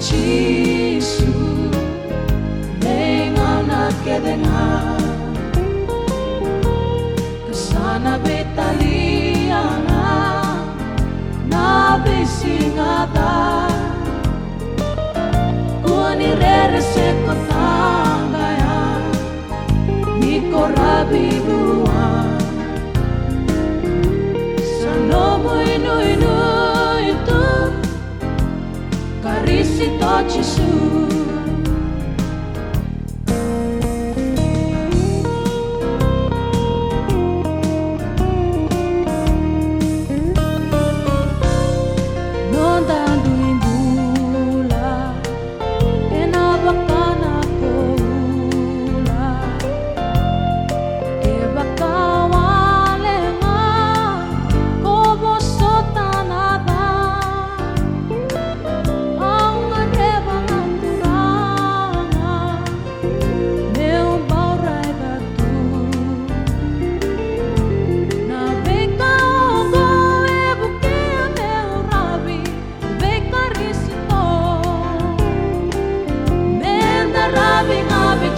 Chisu dengan nakedenga kesana betalianga na besingada kuani rere sekotanga ya niko rabi bua sanomo inu itu karisi tochisu nondando imbula enabakana koula ebakawalenga kobosotanada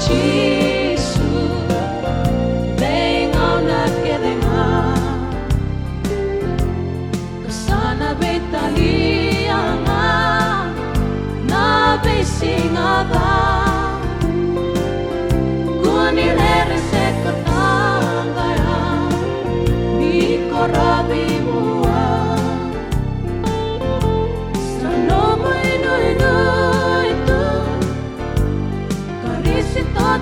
Chisu dengan nakedenga kesana betalianga na besingada kuani rere sekotanga ya niko rabi bua sanomo inu itu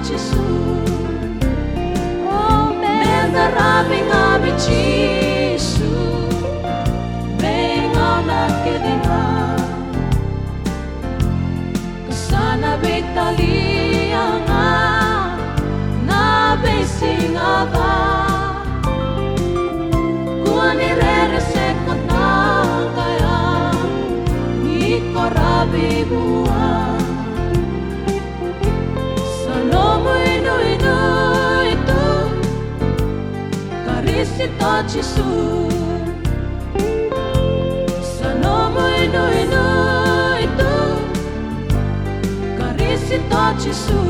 Chisu oh menda rabi ngabi chisu benga nakedenga kesana betalianga na besingada kuani rere sekotanga ya niko rabi bua Chisu sanomo inu itu karisi tochisu